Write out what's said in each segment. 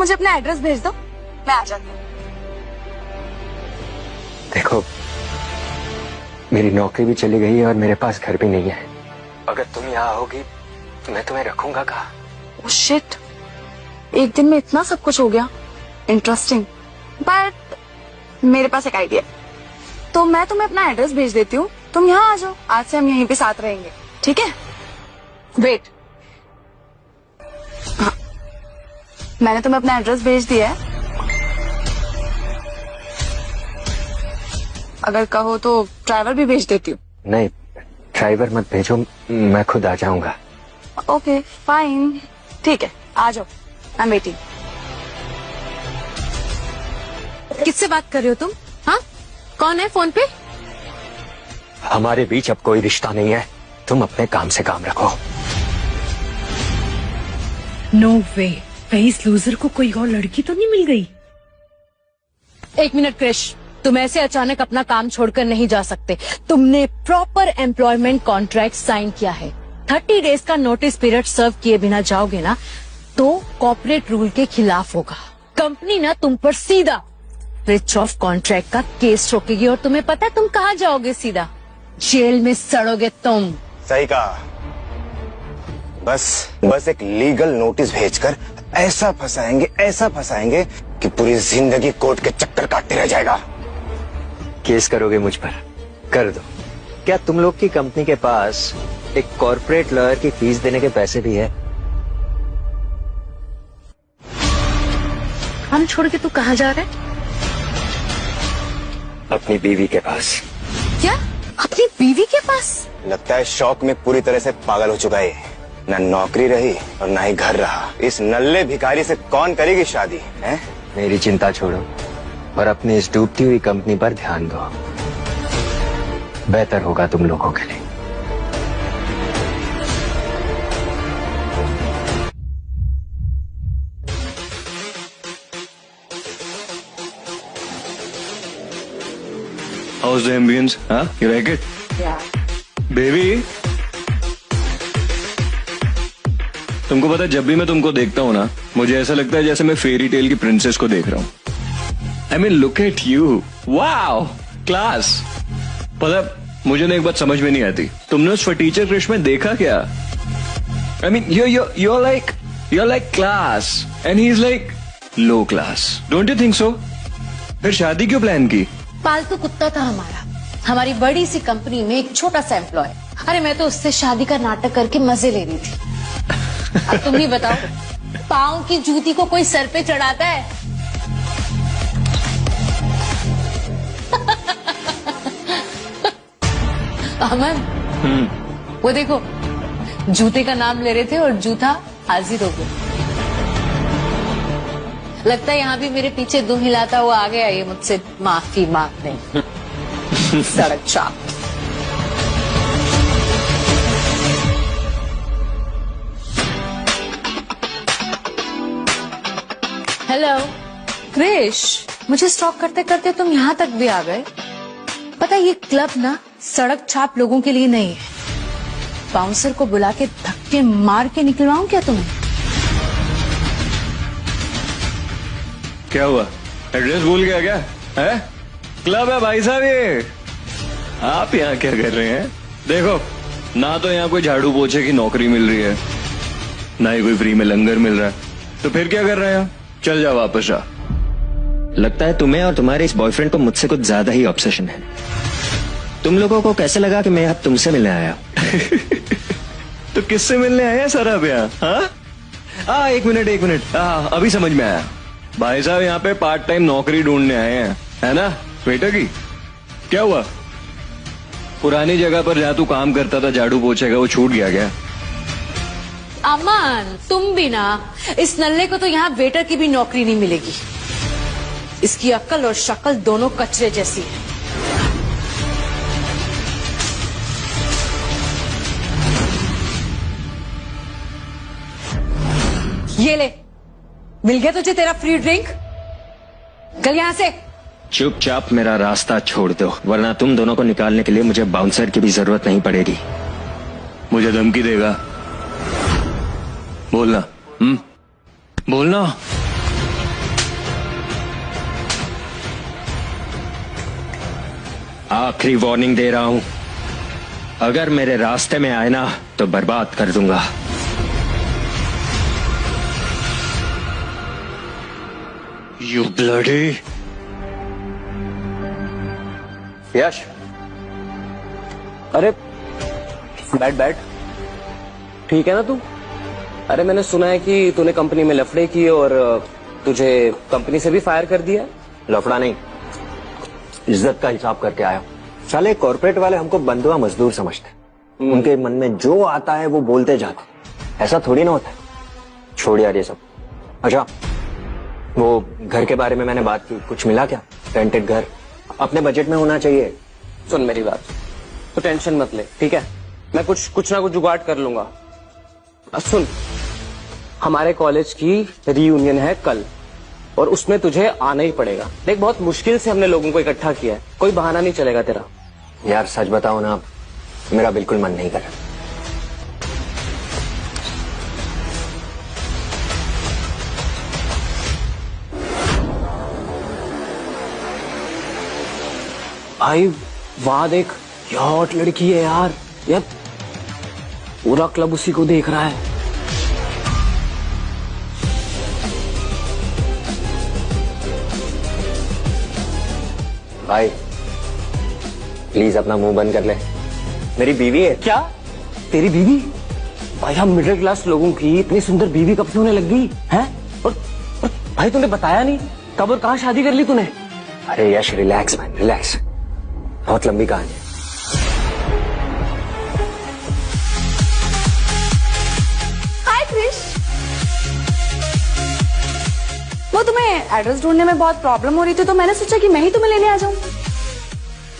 मुझे अपना एड्रेस भेज दो, मैं आ जाती हूँ। देखो, मेरी नौकरी भी चली गई है और मेरे पास घर भी नहीं है। अगर तुम यहाँ आओगी तो मैं तुम्हें रखूंगा कहाँ? ओह शिट, एक दिन में इतना सब कुछ हो गया। इंटरेस्टिंग, बट मेरे पास एक आइडिया। तो मैं तुम्हें अपना एड्रेस भेज देती हूँ, तुम यहाँ आ जाओ। आज से हम यहीं पे साथ रहेंगे, ठीक है? वेट, हाँ, मैंने तुम्हें अपना एड्रेस भेज दिया है। अगर कहो तो ड्राइवर भी भेज देती हूँ। नहीं, ड्राइवर मत भेजो, मैं खुद आ जाऊंगा। ओके फाइन, ठीक है, आ जाओ, आई एम वेटिंग। किससे बात कर रहे हो तुम? हाँ, कौन है फोन पे? हमारे बीच अब कोई रिश्ता नहीं है, तुम अपने काम से काम रखो। नो वे, कहीं इस लूजर को कोई और लड़की तो नहीं मिल गई? एक मिनट क्रिश, तुम ऐसे अचानक अपना काम छोड़कर नहीं जा सकते। तुमने प्रॉपर एम्प्लॉयमेंट कॉन्ट्रैक्ट साइन किया है। 30 डेज का नोटिस पीरियड सर्व किए बिना जाओगे ना तो कॉर्पोरेट रूल के खिलाफ होगा। कंपनी ना तुम पर सीधा ब्रीच ऑफ कॉन्ट्रैक्ट का केस ठोकेगी और तुम्हें पता है तुम कहाँ जाओगे? सीधा जेल में सड़ोगे तुम। सही कहा। बस एक लीगल नोटिस भेजकर ऐसा फंसाएंगे कि पूरी जिंदगी कोर्ट के चक्कर काटते रह जाएगा। केस करोगे मुझ पर? कर दो। क्या तुम लोग की कंपनी के पास एक कॉर्पोरेट लॉयर की फीस देने के पैसे भी है? हम छोड़ के तू कहाँ जा रहा है? अपनी बीवी के पास। क्या? अपनी बीवी के पास? लगता है शौक में पूरी तरह से पागल हो चुका है। ना नौकरी रही और ना ही घर रहा। इस नल्ले भिखारी से कौन करेगी शादी है? मेरी चिंता छोड़ो और अपनी इस डूबती हुई कंपनी पर ध्यान दो, बेहतर होगा तुम लोगों के लिए। How's the ambience? Huh? You like it? Yeah. Baby, तुमको पता है जब भी मैं तुमको देखता हूँ ना, मुझे ऐसा लगता है जैसे मैं फेरी टेल की प्रिंसेस को देख रहा हूँ। I mean, look at you. Wow, class. पता है, मुझे ना एक बात समझ में नहीं आती। तुमने उस टीचर क्रिश में देखा क्या? I mean, you're like class and he's like low class. Don't you think so? फिर शादी क्यों प्लान की? पालतू कुत्ता था हमारा, हमारी बड़ी सी कंपनी में एक छोटा सा एम्प्लॉय। अरे मैं तो उससे शादी का नाटक करके मजे ले रही थी। अब तुम ही बताओ, पाँव की जूती को कोई सर पे चढ़ाता है? अमन, वो देखो, जूते का नाम ले रहे थे और जूता हाजिर हो गया। लगता है यहाँ भी मेरे पीछे दुम हिलाता हुआ आ गया ये मुझसे माफी मांगने। सड़क चाप। हेलो क्रिश, मुझे स्टॉक करते करते तुम यहाँ तक भी आ गए। पता है ये क्लब ना सड़क छाप लोगों के लिए नहीं है। बाउंसर को बुला के धक्के मार के निकलवाऊं क्या तुम्हें? क्या हुआ? एड्रेस भूल गया क्या? है? क्लब है भाई साहब ये। आप यहाँ क्या कर रहे हैं? देखो, ना तो यहाँ कोई झाड़ू पोछे की नौकरी मिल रही है, ना ही कोई फ्री में लंगर मिल रहा है, तो फिर क्या कर रहे हैं? चल जा वापस आ। लगता है तुम्हें और तुम्हारे इस बॉयफ्रेंड को मुझसे कुछ ज्यादा ही ऑब्सेशन है। तुम लोगों को कैसे लगा कि मैं अब तुमसे मिलने आया? तो किससे मिलने आया सर आप यहाँ? हाँ, एक मिनट, अभी समझ में आया। भाई साहब यहाँ पे पार्ट टाइम नौकरी ढूंढने आए हैं, है ना? बेटा की क्या हुआ? पुरानी जगह पर जहाँ तू काम करता था झाड़ू पोछे का, वो छूट गया क्या? अमन, तुम भी ना, इस नल्ले को तो यहाँ वेटर की भी नौकरी नहीं मिलेगी। इसकी अक्ल और शक्ल दोनों कचरे जैसी है। ये ले, मिल गया तुझे तेरा फ्री ड्रिंक। चल यहाँ से। चुपचाप मेरा रास्ता छोड़ दो, वरना तुम दोनों को निकालने के लिए मुझे बाउंसर की भी जरूरत नहीं पड़ेगी। मुझे धमकी देगा? बोलना, बोलना। आखिरी वार्निंग दे रहा हूं, अगर मेरे रास्ते में आए ना तो बर्बाद कर दूंगा। You bloody. यश, अरे बैठ बैठ, ठीक है ना तू? अरे मैंने सुना है कि तूने कंपनी में लफड़े किए और तुझे कंपनी से भी फायर कर दिया। लफड़ा नहीं, इज्जत का हिसाब करके आया। साले कॉर्पोरेट वाले हमको बंधुआ मजदूर समझते, उनके मन में जो आता है वो बोलते जाते। ऐसा थोड़ी ना होता है। छोड़ यार ये सब। अच्छा, वो घर के बारे में मैंने बात की, कुछ मिला क्या? रेंटेड घर अपने बजट में होना चाहिए। सुन मेरी बात, तो टेंशन मत ले, ठीक है? मैं कुछ ना कुछ जुगाड़ कर लूंगा। सुन, हमारे कॉलेज की रीयूनियन है कल और उसमें तुझे आना ही पड़ेगा। देख, बहुत मुश्किल से हमने लोगों को इकट्ठा किया है, कोई बहाना नहीं चलेगा तेरा। यार सच बताओ ना, मेरा बिल्कुल मन नहीं कर रहा। भाई वहां देख, क्या हॉट लड़की है यार। यार पूरा क्लब उसी को देख रहा है। भाई प्लीज अपना मुंह बंद कर ले, मेरी बीवी है। क्या तेरी बीवी? भाई हम मिडिल क्लास लोगों की इतनी सुंदर बीवी कब से होने लग गई है? और भाई तूने बताया नहीं कब और कहां शादी कर ली तूने? अरे यश रिलैक्स मैन, रिलैक्स, बहुत लंबी कहानी है। हाय क्रिश, वो तुम्हें एड्रेस ढूंढने में बहुत प्रॉब्लम हो रही थी तो मैंने सोचा कि मैं ही तुम्हें लेने आ जाऊं।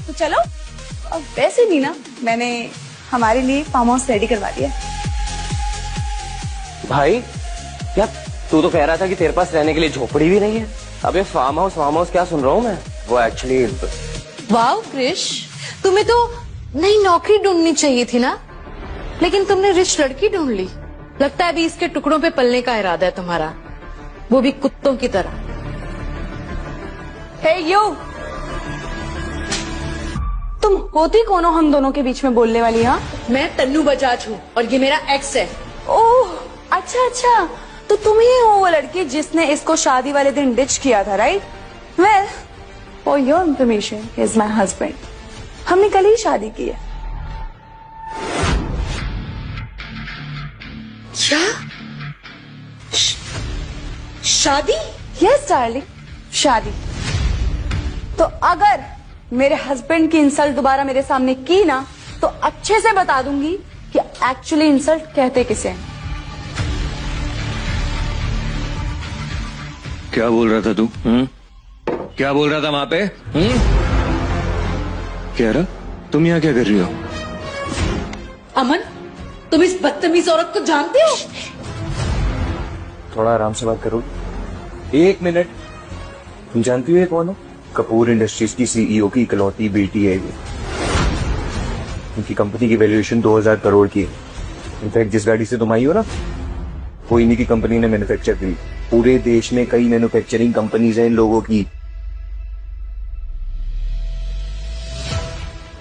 तो चलो। और वैसे भी ना, मैंने हमारे लिए फार्म हाउस रेडी करवा दिया। भाई यार तू तो कह रहा था कि तेरे पास रहने के लिए झोपड़ी भी नहीं है। अब ये फार्म हाउस क्या सुन रहा हूँ मैं? वो एक्चुअली वाओ क्रिश, तुम्हें तो नई नौकरी ढूंढनी चाहिए थी ना, लेकिन तुमने रिच लड़की ढूंढ ली। लगता है अभी इसके टुकड़ों पे पलने का इरादा है तुम्हारा, वो भी कुत्तों की तरह। हे यू, तुम होती कौन हो हम दोनों के बीच में बोलने वाली? हाँ, मैं तन्नू बजाज हूँ और ये मेरा एक्स है। ओह अच्छा अच्छा, तो तुम ही हो वो लड़की जिसने इसको शादी वाले दिन डिच किया था, right? Well, for your information, he is my husband. हमने कल ही शादी की है। क्या? शादी? यस डार्लिंग, शादी। तो अगर मेरे हस्बैंड की इंसल्ट दोबारा मेरे सामने की ना, तो अच्छे से बता दूंगी कि एक्चुअली इंसल्ट कहते किसे हैं। क्या बोल रहा था तू? क्या बोल रहा था वहां पे? क्या रहा? तुम यहाँ क्या कर रही हो? अमन, तुम इस बदतमीज औरत को जानते हो? थोड़ा आराम से बात करो। 1 मिनट। तुम जानती हो ये कौन हो? कपूर इंडस्ट्रीज की सीईओ की इकलौती बेटी है ये। उनकी कंपनी की वैल्यूएशन 2000 करोड़ की है। इनफैक्ट जिस गाड़ी से तुम आई हो ना, वो इन्हीं की कंपनी ने मैन्युफैक्चर की। पूरे देश में कई मैन्युफैक्चरिंग कंपनीज हैं इन लोगों की,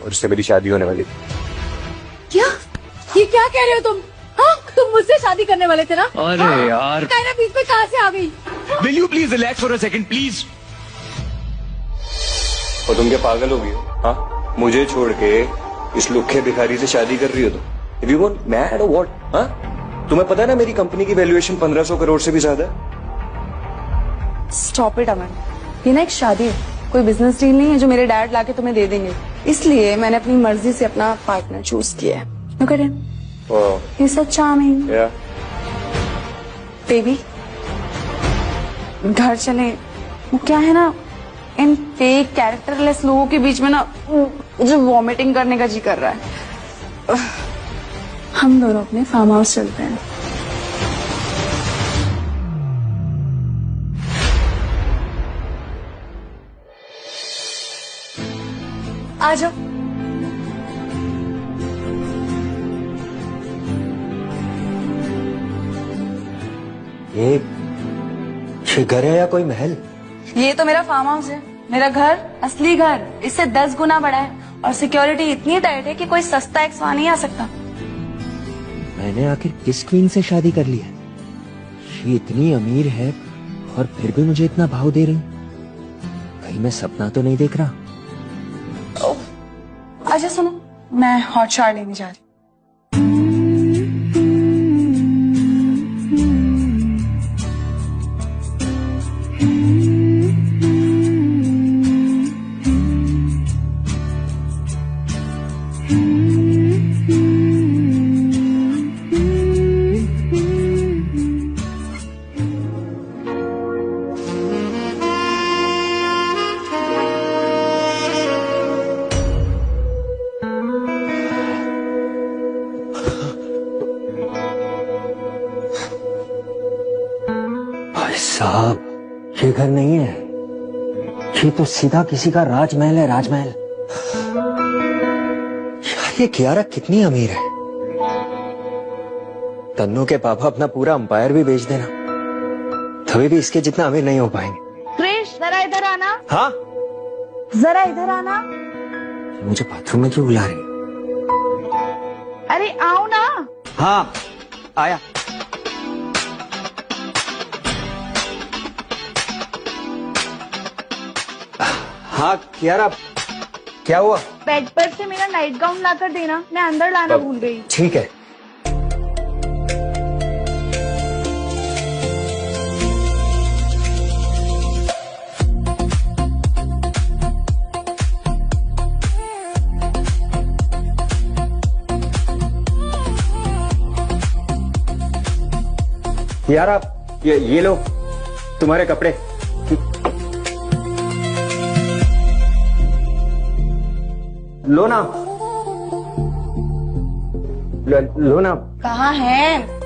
और उससे मेरी शादी होने वाली। क्या? ये क्या कह रहे हो तुम? हाँ, तुम मुझसे शादी करने वाले थे ना? अरे यार, कायरा बीच में कहाँ से आ गई? Will you please relax for a second please? और तुम क्या पागल हो गई हो? हाँ, मुझे छोड़ के इस लुखे भिखारी से शादी कर रही हो तुम? If you want mad or what? हाँ? तुम्हें पता है ना मेरी कंपनी की वैल्यूएशन 1500 करोड़ से भी ज्यादा है। स्टॉप इट अमन, ये ना एक शादी है, कोई बिजनेस डील नहीं है जो मेरे डैड लाके तुम्हें दे देंगे। इसलिए मैंने अपनी मर्जी से अपना पार्टनर चूज किया है। Look at him. Oh, He's so charming. yeah. Baby, घर चले। वो क्या है ना, इन फेक कैरेक्टरलेस लोगों के बीच में ना मुझे वॉमिटिंग करने का जी कर रहा है। हम दोनों अपने फार्म हाउस चलते हैं। आ जाओ। ये घर है या कोई महल? ये तो मेरा फार्म हाउस है, मेरा घर, असली घर, इससे 10 गुना बड़ा है। और सिक्योरिटी इतनी टाइट है कि कोई सस्ता एक्स नहीं आ सकता। मैंने आखिर किस क्वीन से शादी कर ली है? ये इतनी अमीर है और फिर भी मुझे इतना भाव दे रही। कहीं मैं सपना तो नहीं देख रहा? अच्छा सुनो, मैं हॉट शावर लेने जा रही हूँ। साहब, ये घर नहीं है, ये तो सीधा किसी का राजमहल है, राजमहल। यार ये कियारा कितनी अमीर है। तन्नू के पापा अपना पूरा अंपायर भी बेच देना, तभी भी इसके जितना अमीर नहीं हो पाएंगे। क्रिश, जरा इधर आना। हाँ, जरा इधर आना। मुझे बाथरूम में क्यों बुला रही है? अरे आओ ना। हाँ, आया। हाँ कियारा, क्या हुआ? बेड पर से मेरा नाइट गाउन लाकर देना, मैं अंदर लाना भूल गई। ठीक है। कियारा, ये लो तुम्हारे कपड़े। लो ना, लो ना। कहाँ है?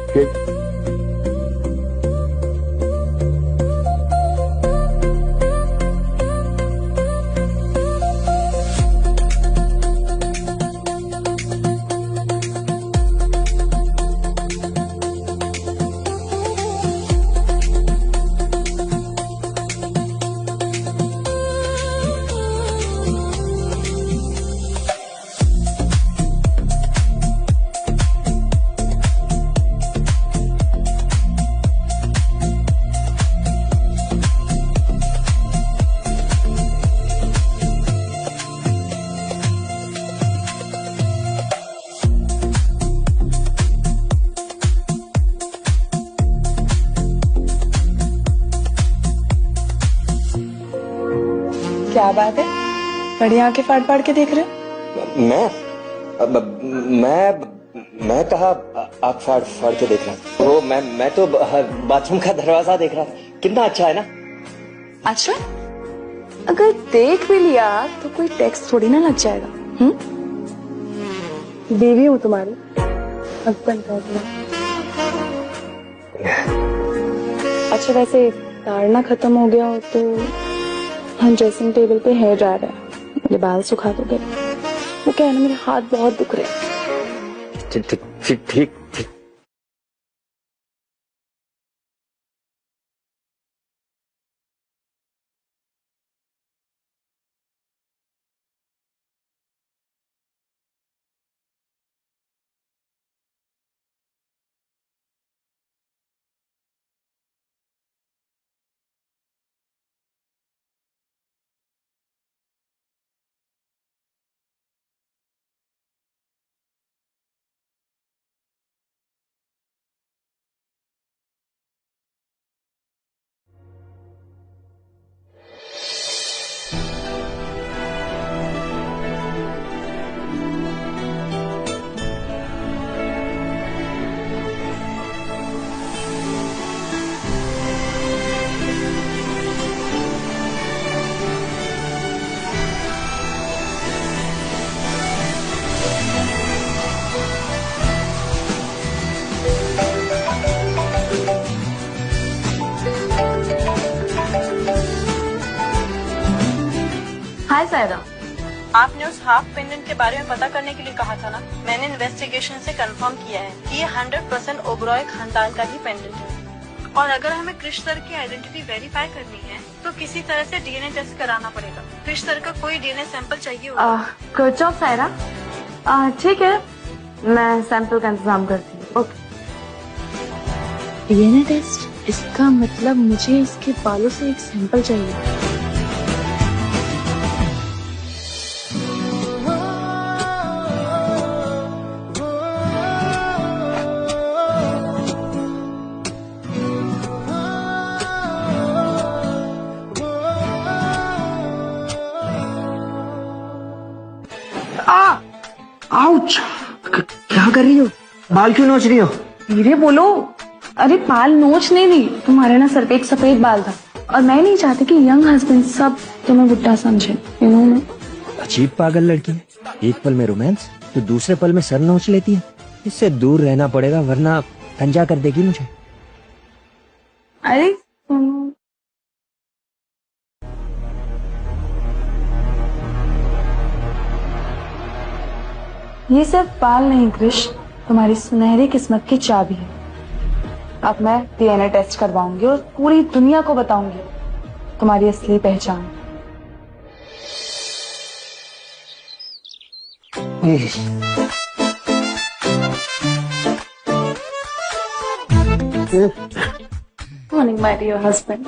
क्या बात है, बढ़िया आके फाड़ फाड़ के देख रहे हो? मैं कहा आप फाड़ फाड़ के देख रहा था। वो मैं तो बाथरूम का दरवाजा देख रहा था। कितना अच्छा है ना? अच्छा, अगर देख भी लिया तो कोई टैक्स थोड़ी ना लग जाएगा। बीवी हूँ तुम्हारी, हस्बैंड का। अच्छा वैसे ताड़ना खत्म हो गया हो तो हम ड्रेसिंग टेबल पे हेयर ड्रायर है, मेरे बाल सुखा दोगे? वो क्या है ना, मेरे हाथ बहुत दुख रहे हैं। ठीक ठीक। हाय सायरा, आपने उस हाफ पेंडेंट के बारे में पता करने के लिए कहा था ना? मैंने इन्वेस्टिगेशन से कंफर्म किया है कि ये 100% ओबरॉय खानदान का ही पेंडेंट है। और अगर हमें क्रिश सर की आइडेंटिटी वेरीफाई करनी है तो किसी तरह से डीएनए टेस्ट कराना पड़ेगा। क्रिश सर का कोई डीएनए सैंपल चाहिए होगा। Good job Saira. ठीक है, मैं सैंपल का इंतजाम करती हूँ। ओके। डीएनए टेस्ट, इसका मतलब मुझे इसके बालों से एक सैंपल चाहिए। आउच! क्या कर रही हो? बाल क्यों नोच रही हो? धीरे बोलो। अरे बाल नोच नहीं दी, तुम्हारे ना सर पे एक सफेद बाल था और मैं नहीं चाहती कि यंग हस्बैंड सब तुम्हें बुढ़ा समझे। यू नो ना? अजीब पागल लड़की है। एक पल में रोमांस तो दूसरे पल में सर नोच लेती है। इससे दूर रहना पड़ेगा वरना तंजा कर देगी मुझे। अरे सुनो, ये सिर्फ बाल नहीं कृष, तुम्हारी सुनहरी किस्मत की चाबी है। अब मैं डीएनए टेस्ट करवाऊंगी और पूरी दुनिया को बताऊंगी तुम्हारी असली पहचान। Morning my dear husband.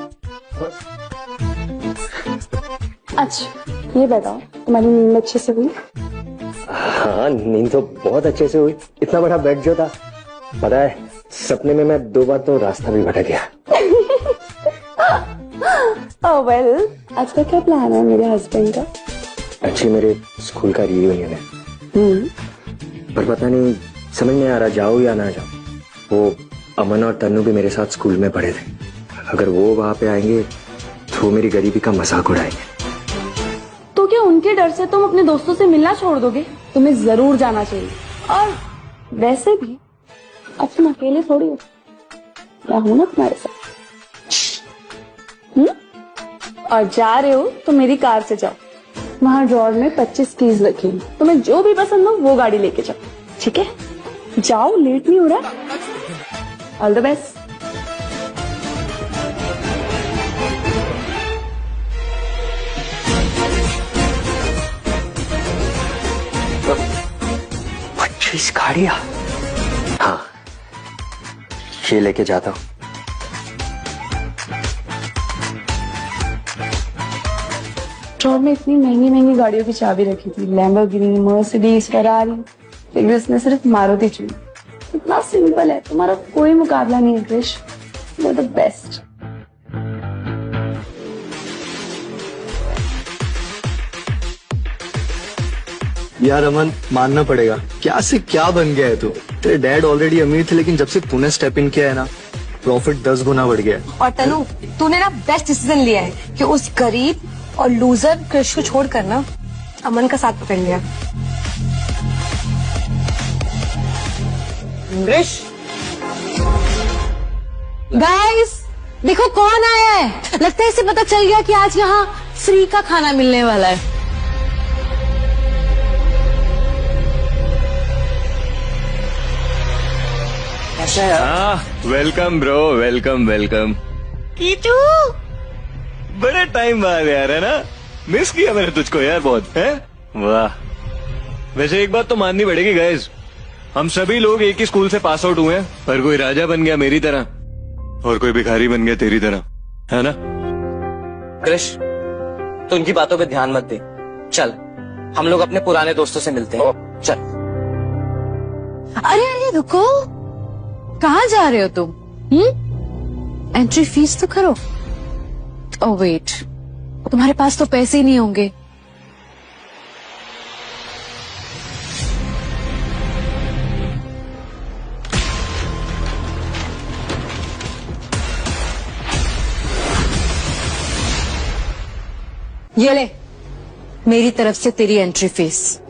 अच्छा ये बताओ, तुम्हारी नींद अच्छे से हुई? हाँ, नींद तो बहुत अच्छे से हुई। इतना बड़ा बेड जो था, पता है सपने में मैं 2 बार तो रास्ता भी भटक गया। ओह वेल, आज का क्या प्लान है मेरे हस्बैंड का? अच्छी मेरे स्कूल का रियूनियन है। पर पता नहीं समझ नहीं आ रहा जाऊँ या ना जाऊँ। वो अमन और तन्नू भी मेरे साथ स्कूल में पढ़े थे। अगर वो वहां पे आएंगे तो वो मेरी गरीबी का मजाक उड़ाएंगे। तो क्या उनके डर से तुम अपने दोस्तों से मिलना छोड़ दोगे? तुम्हें जरूर जाना चाहिए। और वैसे भी अब तुम अकेले थोड़ी हो, मैं हूं ना तुम्हारे साथ। और जा रहे हो तो मेरी कार से जाओ। वहां ड्रॉर में 25 कीज रखी हैं। तुम्हें जो भी पसंद हो वो गाड़ी लेके जाओ, ठीक है? जाओ, लेट नहीं हो रहा। All the best. इस गाड़िया, हाँ ये लेके जाता हूँ। ड्रॉर में इतनी महंगी महंगी गाड़ियों की चाबी रखी थी, लैम्बोर्गिनी, मर्सिडीज, फरारी, लेकिन उसने सिर्फ मारुति चुनी। इतना सिंपल है, तुम्हारा कोई मुकाबला नहीं है Krish. You are the best. यार अमन, मानना पड़ेगा, क्या से क्या बन गया है तू। तेरे डैड ऑलरेडी अमीर थे, लेकिन जब से तूने स्टेप इन किया है ना, प्रॉफिट 10 गुना बढ़ गया है। और तनु, तूने ना बेस्ट डिसीजन लिया है कि उस गरीब और लूजर कृष को छोड़कर ना अमन का साथ पकड़ लिया। कृष, गाइस देखो कौन आया है। लगता है इसे पता चल गया कि आज यहाँ फ्री का खाना मिलने वाला है। Welcome bro, welcome welcome. Keto, बड़े टाइम बाद यार, है ना? मिस किया मैंने तुझको यार बहुत, है? वाह। वैसे एक बात तो माननी पड़ेगी गाइस, हम सभी लोग एक ही स्कूल से पास आउट हुए हैं, पर कोई राजा बन गया मेरी तरह और कोई भिखारी बन गया तेरी तरह, है ना? कृष, तो उनकी बातों पे ध्यान मत दे। चल हम लोग अपने पुराने दोस्तों से मिलते हैं। चल। अरे अरे रुको, कहाँ जा रहे हो तुम? एंट्री फीस तो करो। ओह वेट, तुम्हारे पास तो पैसे ही नहीं होंगे। ये ले, मेरी तरफ से तेरी एंट्री फीस।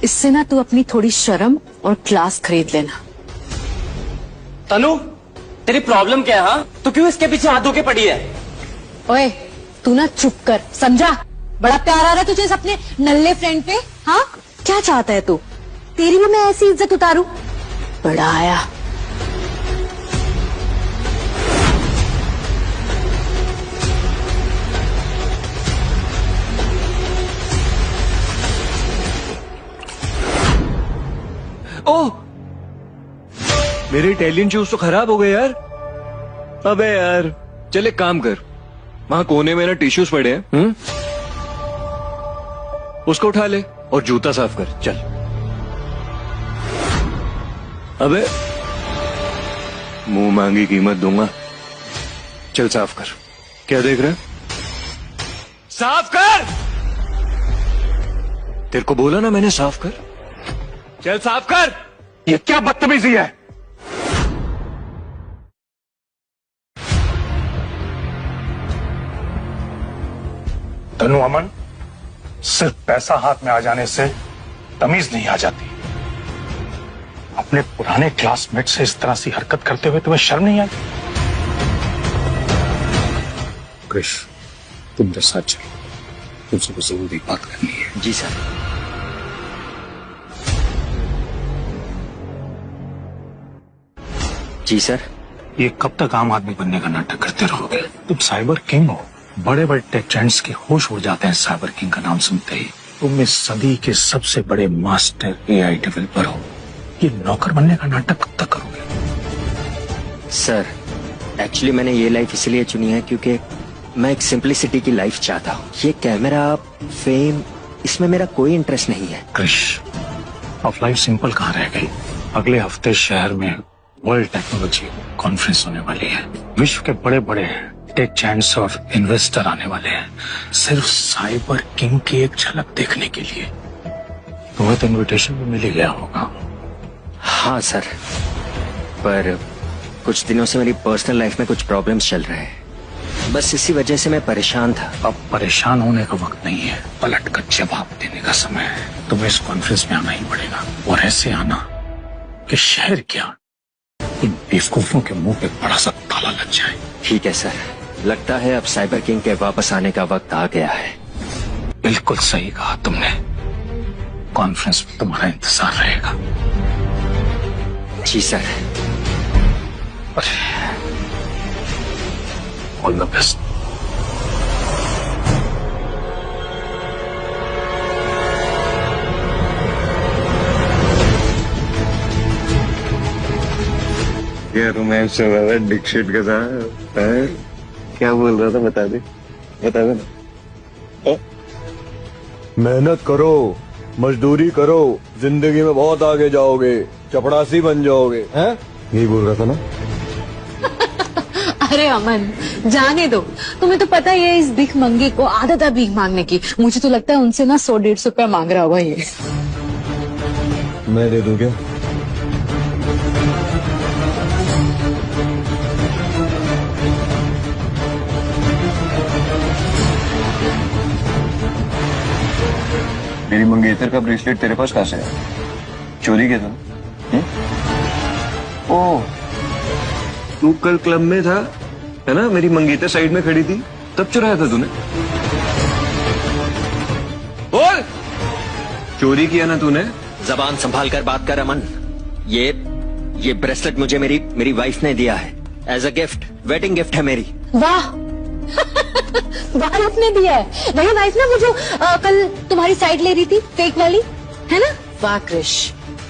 इससे ना तू अपनी थोड़ी शर्म और क्लास खरीद लेना। तनु, तेरी प्रॉब्लम क्या है? हाँ, तू क्यों इसके पीछे हाथ धो के पड़ी है? ओए, तू ना चुप कर, समझा? बड़ा प्यार आ रहा है तुझे इस अपने नल्ले फ्रेंड पे। हाँ, क्या चाहता है तू? तेरी भी मैं ऐसी इज्जत उतारूं? बड़ा आया। मेरे इटालियन शूज तो खराब हो गए यार। अबे यार चल एक काम कर, वहां कोने में ना टिश्यूज पड़े हैं, उसको उठा ले और जूता साफ कर। चल। अबे मुंह मांगी कीमत दूंगा। चल साफ कर। क्या देख रहा है? साफ कर। तेरे को बोला ना मैंने साफ कर। चल साफ कर। ये क्या बदतमीजी है? तनु अमन, सिर्फ पैसा हाथ में आ जाने से तमीज नहीं आ जाती। अपने पुराने क्लासमेट से इस तरह से हरकत करते हुए तुम्हें शर्म नहीं आई? क्रिश, तुम मेरे साथ चलो, तुमसे कुछ जरूरी बात करनी है। जी सर। जी सर। ये कब तक आम आदमी बनने का नाटक करते रहोगे? तुम साइबर किंग हो। बड़े बड़े टेक जायंट्स के होश उड़ जाते हैं साइबर किंग का नाम सुनते ही। तुम इस सदी के सबसे बड़े मास्टर एआई डेवलपर हो। ये नौकर बनने का नाटक कब तक करोगे? सर एक्चुअली मैंने ये लाइफ इसलिए चुनी है क्योंकि मैं एक सिंपलिसिटी की लाइफ चाहता हूँ। ये कैमरा, फेम, इसमें मेरा कोई इंटरेस्ट नहीं है। क्रिश, अब लाइफ सिंपल कहाँ रह गई? अगले हफ्ते शहर में वर्ल्ड टेक्नोलॉजी कॉन्फ्रेंस होने वाली है। विश्व के बड़े बड़े टेक जायंट्स और इन्वेस्टर आने वाले हैं, सिर्फ साइबर किंग की एक झलक देखने के लिए। तुम्हें तो इनविटेशन भी मिल ही गया होगा। हाँ सर, पर कुछ दिनों से मेरी पर्सनल लाइफ में कुछ प्रॉब्लम्स चल रहे हैं, बस इसी वजह से मैं परेशान था। अब परेशान होने का वक्त नहीं है, पलट कर जवाब देने का समय है। तुम्हें इस कॉन्फ्रेंस में आना ही पड़ेगा, और ऐसे आना कि शहर क्या इन बेवकूफों के मुंह पे बड़ा सा ताला लग जाए। ठीक है सर, लगता है अब साइबर किंग के वापस आने का वक्त आ गया है। बिल्कुल सही कहा तुमने। कॉन्फ्रेंस में तुम्हारा इंतजार रहेगा। जी सर। All the best. क्या रोमांस हो रहा है डिक्शिट के साथ? क्या बोल रहा था? बता दे ना। मेहनत करो, मजदूरी करो, जिंदगी में बहुत आगे जाओगे, चपड़ासी बन जाओगे, हैं? यही बोल रहा था ना। अरे अमन, जाने दो। तुम्हें तो पता ही है इस भीख मंगी को आदत है भीख मांगने की। मुझे तो लगता है उनसे ना 100-150 रुपया मांग रहा होगा ये। मैं दे दूं क्या? मेरी मंगेतर का ब्रेसलेट तेरे पास कहाँ से है? चोरी किया था? ओह, तू कल क्लब में था है ना? मेरी मंगेतर साइड में खड़ी थी, तब चुराया था तूने? बोल, चोरी किया ना तूने? जबान संभाल कर बात कर अमन। ये ब्रेसलेट मुझे मेरी वाइफ ने दिया है as a gift, wedding gift है मेरी। वाह वाइफ ने दिया है? वही वाइफ ना वो जो कल तुम्हारी साइड ले रही थी, फेक वाली, है ना? वाह कृष,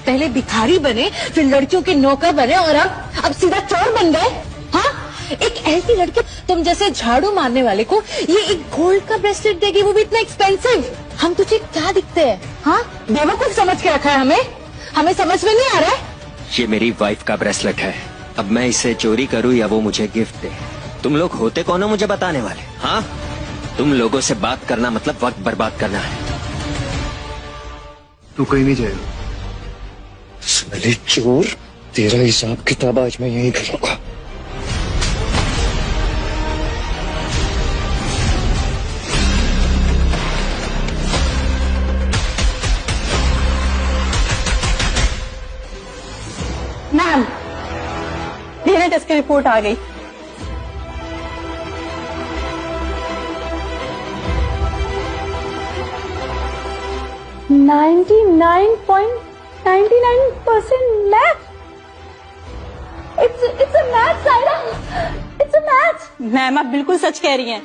पहले भिखारी बने, फिर लड़कियों के नौकर बने, और अब सीधा चोर बन गए। हाँ, एक ऐसी लड़की तुम जैसे झाड़ू मारने वाले को ये एक गोल्ड का ब्रेसलेट देगी, वो भी इतना एक्सपेंसिव। हम तुझे क्या दिखते हैं? हाँ, बेवकूफ समझ के रखा है हमें समझ में नहीं आ रहा है। ये मेरी वाइफ का ब्रेसलेट है, अब मैं इसे चोरी करूं या वो मुझे गिफ्ट दे? तुम लोग होते कौन हो मुझे बताने वाले? हाँ, तुम लोगों से बात करना मतलब वक्त बर्बाद करना है। तू कहीं नहीं जाएगा। साले चोर, तेरा हिसाब किताब आज मैं यहीं करूंगा। मैम, डीएनए टेस्ट की रिपोर्ट आ गई। मैम आप बिल्कुल सच कह रही हैं।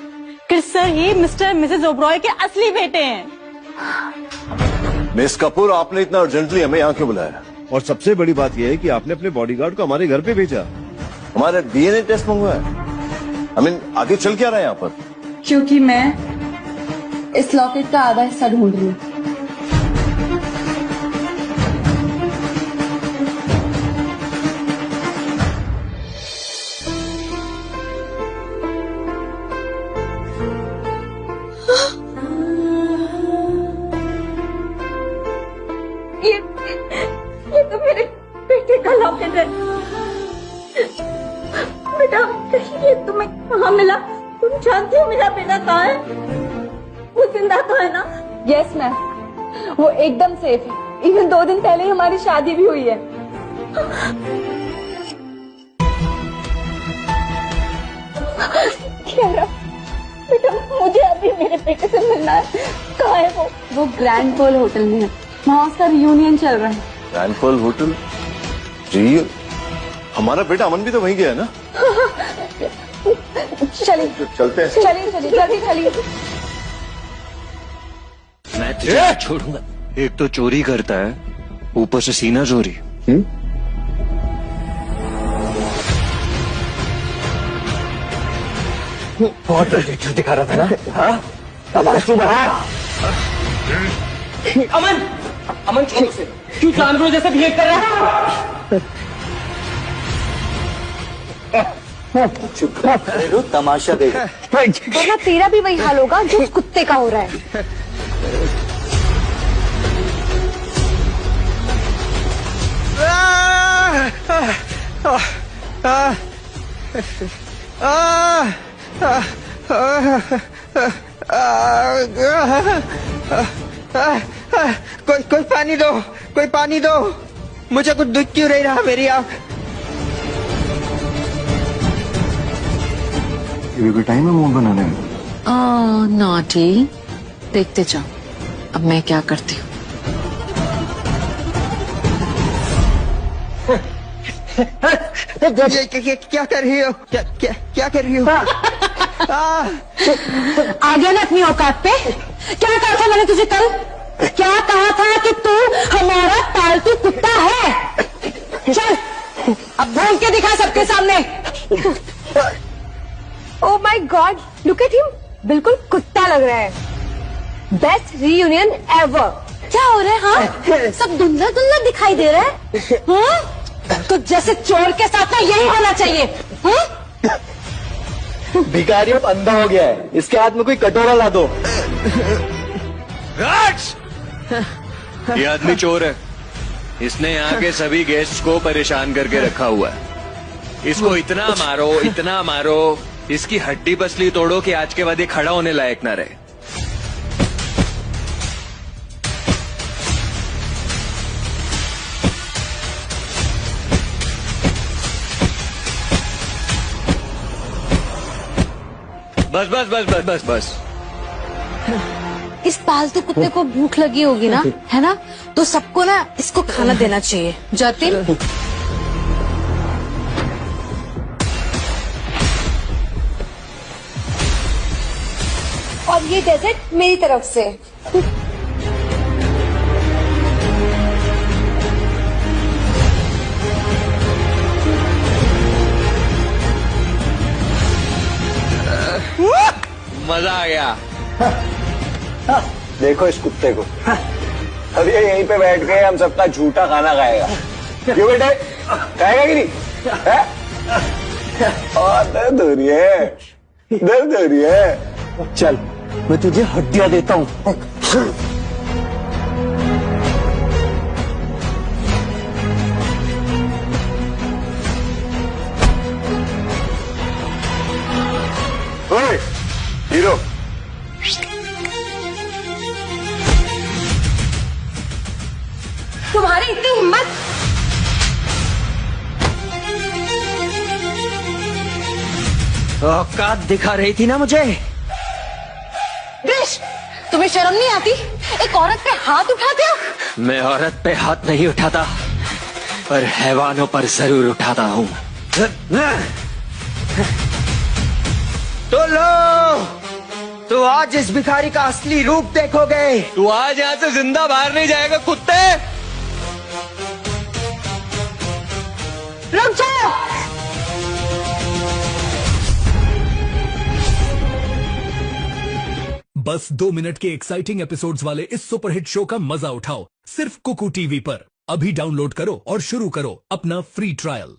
क्रिस सर ही मिस्टर मिसेस ओब्रॉय के असली बेटे हैं। मिस कपूर, आपने इतना अर्जेंटली हमें यहाँ क्यों बुलाया? और सबसे बड़ी बात यह है कि आपने अपने बॉडीगार्ड को हमारे घर पे भेजा, हमारा डीएनए टेस्ट मंगवाया। आगे चल क्या रहा है यहाँ पर? क्योंकि मैं इस लॉकेट का आधा हिस्सा ढूंढ रही हूँ। ये तो मेरे बेटे का लॉकेट है। बेटा ये तुम्हें कहाँ मिला? तुम जानती हो मेरा बेटा कहाँ है? वो जिंदा तो है ना? यस मैम, वो एकदम सेफ है। इवन 2 दिन पहले ही हमारी शादी भी हुई है। क्यारा, बेटा मुझे अभी मेरे बेटे से मिलना है। कहाँ है वो? वो ग्रैंड पर्ल होटल में है, वहाँ उसका रियूनियन चल रहा है। Grand Perl hotel? जी, हमारा बेटा अमन भी तो वहीं गया है ना? चलिए चलते हैं। चलिए चलिए जल्दी चलिए। मैं तुझे छोड़ूंगा। एक तो चोरी करता है, ऊपर से सीना चोरी। बहुत एटीट्यूड दिखा रहा था ना? हाँ? अब आंसू बहाया। अमन, अमन छोड़ उसे। क्यों जानवरों जैसे बिहेव कर रहा है? चुप रहो, तमाशा देखो। वरना तेरा भी वही हाल होगा जो उस कुत्ते का हो रहा है। कोई पानी दो, कोई पानी दो। मुझे कुछ दुख क्यों नहीं रहा मेरी आंख। ये भी टाइम है मुंह बनाने में। नॉटी, देखते जाओ अब मैं क्या करती हूँ। क्या कर रही हो? क्या कर रही हो? आ गया ना अपनी औकात पे? क्या कहा था मैंने तुझे कल? क्या कहा था कि तू हमारा पालतू कुत्ता है? चल अब बोल के दिखा सबके सामने। Oh my God, look at him, बिल्कुल कुत्ता लग रहा है। Best reunion ever. क्या हो रहा है? हाँ, सब धुंधला धुंधला दिखाई दे रहा है। हाँ? तो जैसे चोर के साथ ना यही होना चाहिए। हाँ? भिखारी अब अंधा हो गया है, इसके हाथ में कोई कटोरा ला दो। ये आदमी चोर है। इसने यहाँ के सभी गेस्ट को परेशान करके रखा हुआ है। इसको इतना मारो, इतना मारो, इसकी हड्डी पसली तोड़ो कि आज के बाद ये खड़ा होने लायक ना रहे। बस बस बस बस बस बस। इस पालतू कुत्ते को भूख लगी होगी ना, है ना? तो सबको ना इसको खाना देना चाहिए। जतिन, और ये डेजर्ट मेरी तरफ से। मजा आ गया। देखो इस कुत्ते को, अब ये यहीं पे बैठ के हम सबका झूठा खाना खाएगा। क्यों बेटे, खाएगा कि नहीं? और दर्द हो रही है, दर्द हो रही है। चल मैं तुझे हड्डियां देता हूँ। ओए, हीरो, तुम्हारी इतनी हिम्मत? औकात दिखा रही थी ना मुझे। कृष, तुम्हें शर्म नहीं आती? एक औरत पे हाथ उठाते हो? मैं औरत पे हाथ नहीं उठाता, पर हैवानों पर जरूर उठाता हूँ। तो लो, तो आज इस भिखारी का असली रूप देखोगे। तू आज यहाँ से जिंदा बाहर नहीं जाएगा कुत्ते। बस 2 मिनट के एक्साइटिंग एपिसोड्स वाले इस सुपरहिट शो का मजा उठाओ सिर्फ कुकू टीवी पर। अभी डाउनलोड करो और शुरू करो अपना फ्री ट्रायल।